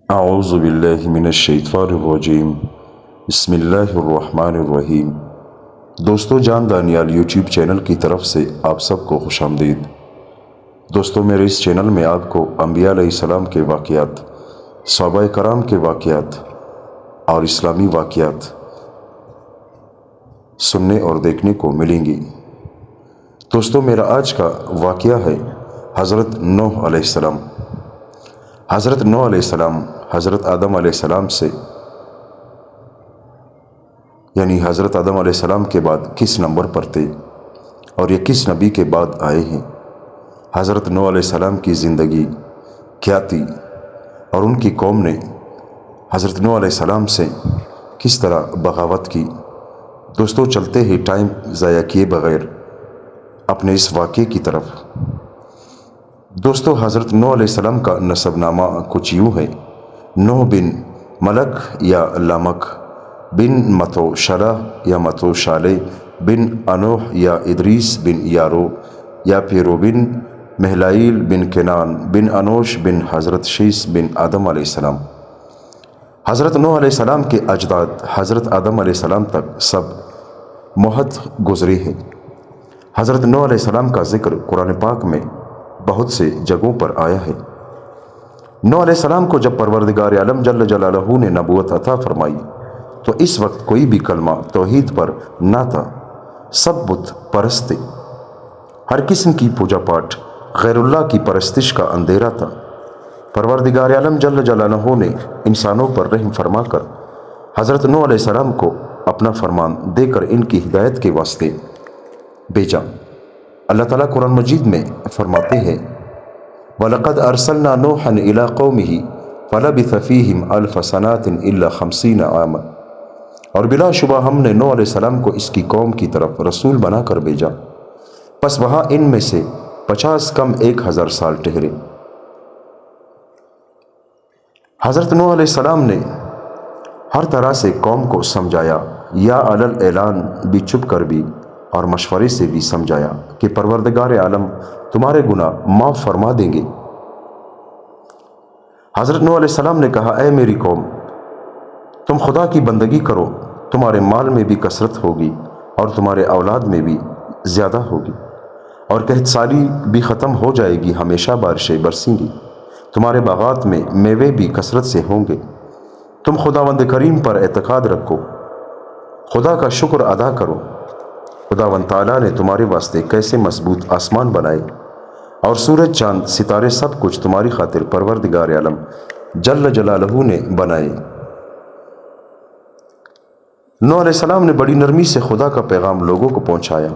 اعوذ باللہ من الشیطان الرجیم بسم اللہ الرحمن الرحیم۔ دوستو، جان دانیال یوٹیوب چینل کی طرف سے آپ سب کو خوش آمدید۔ دوستو، میرے اس چینل میں آپ کو انبیاء علیہ السلام کے واقعات، صحابہ کرام کے واقعات اور اسلامی واقعات سننے اور دیکھنے کو ملیں گی۔ دوستو، میرا آج کا واقعہ ہے حضرت نوح علیہ السلام۔ حضرت نوح علیہ السلام حضرت آدم علیہ السلام سے حضرت آدم علیہ السلام کے بعد کس نمبر پر تھے اور یہ کس نبی کے بعد آئے ہیں؟ حضرت نوح علیہ السلام کی زندگی کیا تھی اور ان کی قوم نے حضرت نوح علیہ السلام سے کس طرح بغاوت کی؟ دوستو، چلتے ہی ٹائم ضائع کیے بغیر اپنے اس واقعے کی طرف۔ دوستو، حضرت نوح علیہ السلام کا نسب نامہ کچھ یوں ہے: نوح بن ملک یا لامک، بن متو شلح یا متو شالے، بن انوح یا ادریس بن یارو یا پیرو، بن مہلائیل بن کنان، بن انوش بن حضرت شیس بن آدم علیہ السلام۔ حضرت نوح علیہ السلام کے اجداد حضرت آدم علیہ السلام تک سب مہد گزرے ہیں۔ حضرت نوح علیہ السلام کا ذکر قرآن پاک میں بہت سے جگہوں پر آیا ہے۔ نوح علیہ السلام کو جب پروردگار عالم جل جلالہ نے نبوت عطا فرمائی تو اس وقت کوئی بھی کلمہ توحید پر نہ تھا، سب بت پرست تھے۔ ہر قسم کی پوجا پاٹ غیر اللہ کی پرستش کا اندھیرا تھا۔ پروردگار عالم جل جلالہ نے انسانوں پر رحم فرما کر حضرت نوح علیہ السلام کو اپنا فرمان دے کر ان کی ہدایت کے واسطے بھیجا۔ اللہ تعالیٰ قرآن مجید میں فرماتے ہیں: وَلَقَدْ أَرْسَلْنَا نُوحًا إِلَىٰ قَوْمِهِ فَلَبِثَ فِيهِمْ أَلْفَ سَنَةٍ إِلَّا 50 عَامًا۔ اور بلا شبہ ہم نے نوح علیہ السلام کو اس کی قوم کی طرف رسول بنا کر بھیجا، پس وہاں ان میں سے 50 کم 1000 سال ٹھہرے۔ حضرت نوح علیہ السلام نے ہر طرح سے قوم کو سمجھایا، یا علل اعلان بھی، چھپ کر بھی اور مشورے سے بھی سمجھایا کہ پروردگار عالم تمہارے گناہ معاف فرما دیں گے۔ حضرت نوح علیہ السلام نے کہا: اے میری قوم، تم خدا کی بندگی کرو، تمہارے مال میں بھی کثرت ہوگی اور تمہارے اولاد میں بھی زیادہ ہوگی، اور قحط سالی بھی ختم ہو جائے گی، ہمیشہ بارشیں برسیں گی، تمہارے باغات میں میوے بھی کثرت سے ہوں گے۔ تم خداوند کریم پر اعتقاد رکھو، خدا کا شکر ادا کرو۔ خداوند تعالیٰ نے تمہارے واسطے کیسے مضبوط آسمان بنائے اور سورج، چاند، ستارے، سب کچھ تمہاری خاطر پروردگار عالم جل جلالہ نے بنائے۔ نوح علیہ السلام نے بڑی نرمی سے خدا کا پیغام لوگوں کو پہنچایا،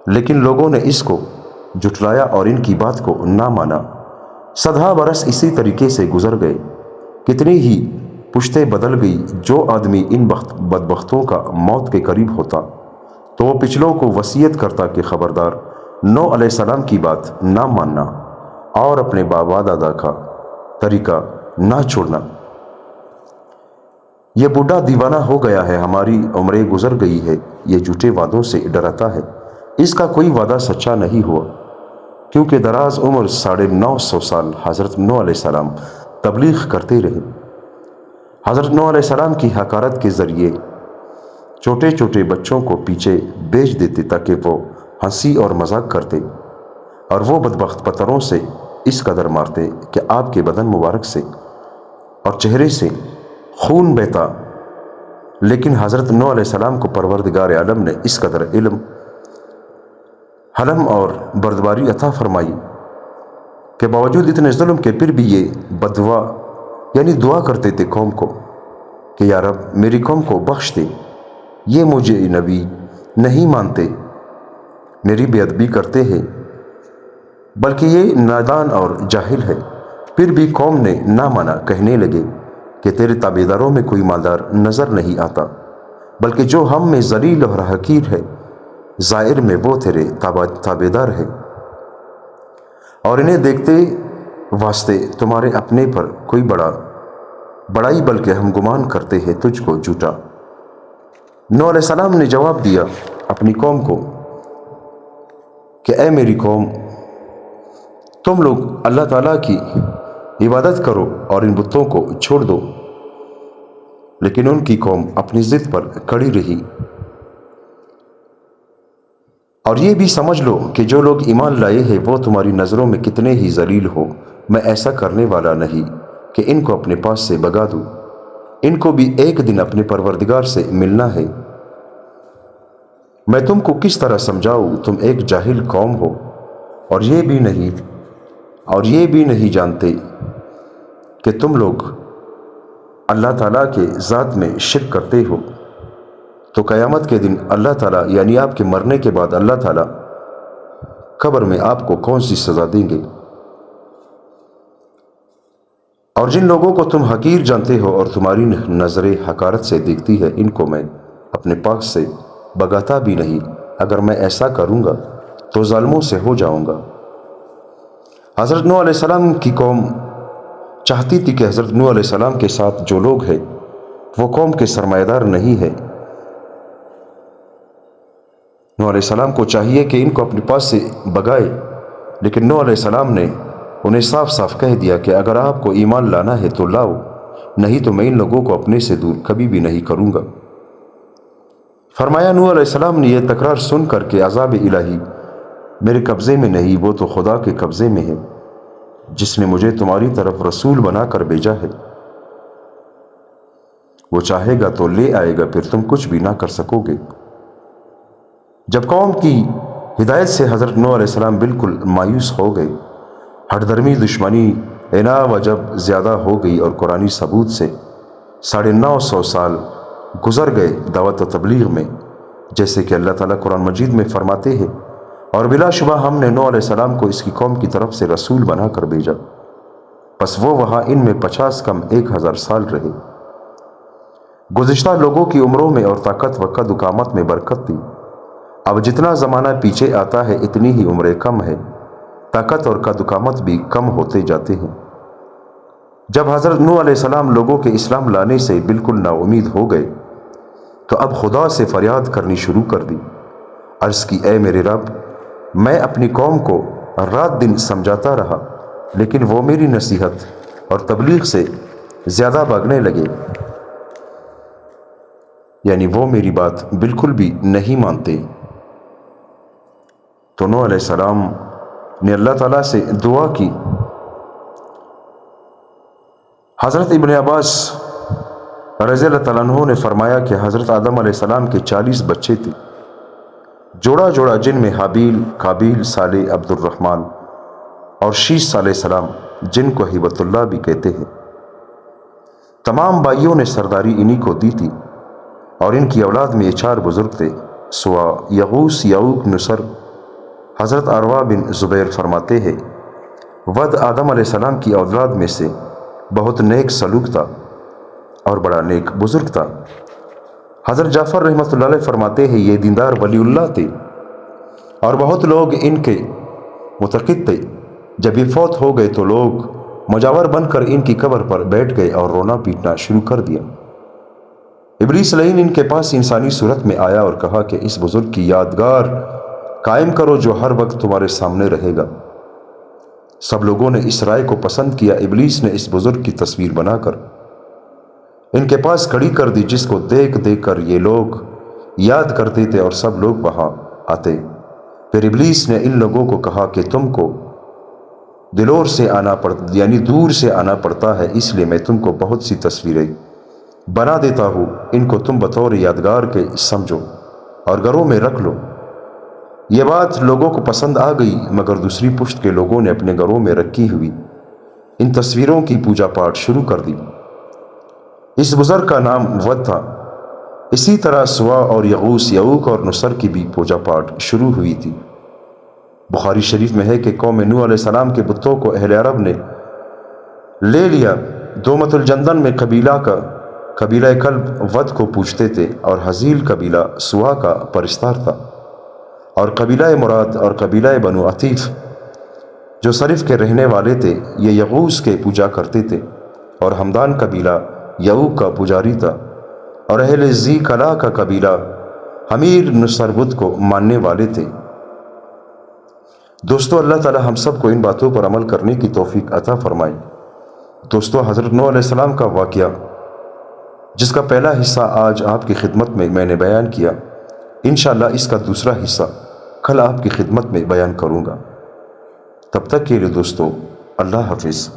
لیکن لوگوں نے اس کو جھٹلایا اور ان کی بات کو نہ مانا۔ 100 برس اسی طریقے سے گزر گئے، کتنی ہی پشتیں بدل گئی۔ جو آدمی ان بدبختوں کا موت کے قریب ہوتا تو وہ پچھلوں کو وصیت کرتا کہ خبردار، نوح علیہ السلام کی بات نہ ماننا اور اپنے بابا دادا کا طریقہ نہ چھوڑنا۔ یہ بوڑھا دیوانہ ہو گیا ہے، ہماری عمریں گزر گئی ہے، یہ جھوٹے وعدوں سے ڈراتا ہے، اس کا کوئی وعدہ سچا نہیں ہوا، کیونکہ دراز عمر 950 سال حضرت نوح علیہ السلام تبلیغ کرتے رہے۔ حضرت نوح علیہ السلام کی حقارت کے ذریعے چھوٹے چھوٹے بچوں کو پیچھے بھیج دیتے تاکہ وہ ہنسی اور مذاق کرتے، اور وہ بدبخت پتھروں سے اس قدر مارتے کہ آپ کے بدن مبارک سے اور چہرے سے خون بہتا۔ لیکن حضرت نوح علیہ السلام کو پروردگار عالم نے اس قدر علم، حلم اور بردباری عطا فرمائی کہ باوجود اتنے ظلم کے پھر بھی یہ بددعا دعا کرتے تھے قوم کو کہ یا رب، میری قوم کو بخش دے، یہ مجھے نبی نہیں مانتے، میری بے ادبی کرتے ہیں، بلکہ یہ نادان اور جاہل ہے۔ پھر بھی قوم نے نہ مانا، کہنے لگے کہ تیرے تابعداروں میں کوئی مالدار نظر نہیں آتا، بلکہ جو ہم میں ذلیل اور حقیر ہے، ظاہر میں وہ تیرے تابعدار ہے، اور انہیں دیکھتے واسطے تمہارے اپنے پر کوئی بڑائی، بلکہ ہم گمان کرتے ہیں تجھ کو جھوٹا۔ نوح علیہ السلام نے جواب دیا اپنی قوم کو کہ اے میری قوم، تم لوگ اللہ تعالیٰ کی عبادت کرو اور ان بتوں کو چھوڑ دو۔ لیکن ان کی قوم اپنی ضد پر کڑی رہی۔ اور یہ بھی سمجھ لو کہ جو لوگ ایمان لائے ہیں وہ تمہاری نظروں میں کتنے ہی ذلیل ہو، میں ایسا کرنے والا نہیں کہ ان کو اپنے پاس سے بھگا دوں۔ ان کو بھی ایک دن اپنے پروردگار سے ملنا ہے۔ میں تم کو کس طرح سمجھاؤں، تم ایک جاہل قوم ہو اور یہ بھی نہیں جانتے کہ تم لوگ اللہ تعالیٰ کے ذات میں شرک کرتے ہو۔ تو قیامت کے دن اللہ تعالیٰ یعنی آپ کے مرنے کے بعد اللہ تعالیٰ قبر میں آپ کو کون سی سزا دیں گے؟ اور جن لوگوں کو تم حقیر جانتے ہو اور تمہاری نظریں حقارت سے دیکھتی ہے، ان کو میں اپنے پاس سے بھگاتا بھی نہیں۔ اگر میں ایسا کروں گا تو ظالموں سے ہو جاؤں گا۔ حضرت نوح علیہ السلام کی قوم چاہتی تھی کہ حضرت نوح علیہ السلام کے ساتھ جو لوگ ہیں وہ قوم کے سرمایہ دار نہیں ہے۔ نوح علیہ السلام کو چاہیے کہ ان کو اپنے پاس سے بھگائے، لیکن نوح علیہ السلام نے انہیں صاف صاف کہہ دیا کہ اگر آپ کو ایمان لانا ہے تو لاؤ، نہیں تو میں ان لوگوں کو اپنے سے دور کبھی بھی نہیں کروں گا۔ فرمایا نوح علیہ السلام نے یہ تکرار سن کر کہ عذاب الہی میرے قبضے میں نہیں، وہ تو خدا کے قبضے میں ہے جس نے مجھے تمہاری طرف رسول بنا کر بھیجا ہے۔ وہ چاہے گا تو لے آئے گا، پھر تم کچھ بھی نہ کر سکو گے۔ جب قوم کی ہدایت سے حضرت نوح علیہ السلام بالکل مایوس ہو گئے، ہٹ درمی دشمنی عناوہ جب زیادہ ہو گئی اور قرآنی ثبوت سے 950 سال گزر گئے دعوت و تبلیغ میں، جیسے کہ اللہ تعالیٰ قرآن مجید میں فرماتے ہیں، اور بلا شبہ ہم نے نوح علیہ السلام کو اس کی قوم کی طرف سے رسول بنا کر بھیجا، پس وہ وہاں ان میں 50 کم 1000 سال رہے۔ گزشتہ لوگوں کی عمروں میں اور طاقت و قد و قامت میں برکت تھی۔ اب جتنا زمانہ پیچھے آتا ہے اتنی ہی عمریں کم ہے، طاقت اور قد و قامت بھی کم ہوتے جاتے ہیں۔ جب حضرت نوح علیہ السلام لوگوں کے اسلام لانے سے بالکل نا امید ہو گئے تو اب خدا سے فریاد کرنی شروع کر دی۔ عرض کی، اے میرے رب، میں اپنی قوم کو رات دن سمجھاتا رہا، لیکن وہ میری نصیحت اور تبلیغ سے زیادہ بھاگنے لگے، یعنی وہ میری بات بالکل بھی نہیں مانتے۔ تو نوح علیہ السلام نے اللہ تعالیٰ سے دعا کی۔ حضرت ابن عباس رضی اللہ تعالیٰ عنہ نے فرمایا کہ حضرت آدم علیہ السلام کے 40 بچے تھے، جوڑا جوڑا، جن میں حابیل، قابیل، صالح، عبد الرحمن اور شیش علیہ السلام، جن کو ہبۃ اللہ بھی کہتے ہیں۔ تمام بھائیوں نے سرداری انہی کو دی تھی، اور ان کی اولاد میں یہ 4 بزرگ تھے: سوا، یغوث، یعوق، نصر۔ حضرت عروہ بن زبیر فرماتے ہیں، ود آدم علیہ السلام کی اولاد میں سے بہت نیک سلوک تھا اور بڑا نیک بزرگ تھا۔ حضرت جعفر رحمۃ اللہ علیہ فرماتے ہیں، یہ دیندار ولی اللہ تھے اور بہت لوگ ان کے متقد تھے۔ جب یہ فوت ہو گئے تو لوگ مجاور بن کر ان کی قبر پر بیٹھ گئے اور رونا پیٹنا شروع کر دیا۔ ابلیس لعین ان کے پاس انسانی صورت میں آیا اور کہا کہ اس بزرگ کی یادگار قائم کرو جو ہر وقت تمہارے سامنے رہے گا۔ سب لوگوں نے اس رائے کو پسند کیا۔ ابلیس نے اس بزرگ کی تصویر بنا کر ان کے پاس کھڑی کر دی، جس کو دیکھ دیکھ کر یہ لوگ یاد کرتے تھے اور سب لوگ وہاں آتے۔ پھر ابلیس نے ان لوگوں کو کہا کہ تم کو دور سے آنا پڑتا ہے، اس لیے میں تم کو بہت سی تصویریں بنا دیتا ہوں، ان کو تم بطور یادگار کے سمجھو اور گھروں میں رکھ لو۔ یہ بات لوگوں کو پسند آ گئی، مگر دوسری پشت کے لوگوں نے اپنے گھروں میں رکھی ہوئی ان تصویروں کی پوجا پاٹ شروع کر دی۔ اس بزرگ کا نام ود تھا۔ اسی طرح سوا اور یغوث، یعوق اور نصر کی بھی پوجا پاٹ شروع ہوئی تھی۔ بخاری شریف میں ہے کہ قوم نوح علیہ السلام کے بتوں کو اہل عرب نے لے لیا۔ دومت الجندن میں قبیلہ کلب ود کو پوجتے تھے، اور حزیل قبیلہ سوا کا پرستار تھا، اور قبیلہ مراد اور قبیلہ بنو عطیف جو صرف کے رہنے والے تھے یہ یغوث کے پوجا کرتے تھے، اور ہمدان قبیلہ یعوق کا پجاری تھا، اور اہل زی کلا کا قبیلہ حمیر نصر بدھ کو ماننے والے تھے۔ دوستو، اللہ تعالی ہم سب کو ان باتوں پر عمل کرنے کی توفیق عطا فرمائے۔ دوستو حضرت نوح علیہ السلام کا واقعہ جس کا پہلا حصہ آج آپ کی خدمت میں نے بیان کیا، انشاءاللہ اس کا دوسرا حصہ کل آپ کی خدمت میں بیان کروں گا۔ تب تک کے لیے دوستو اللہ حافظ۔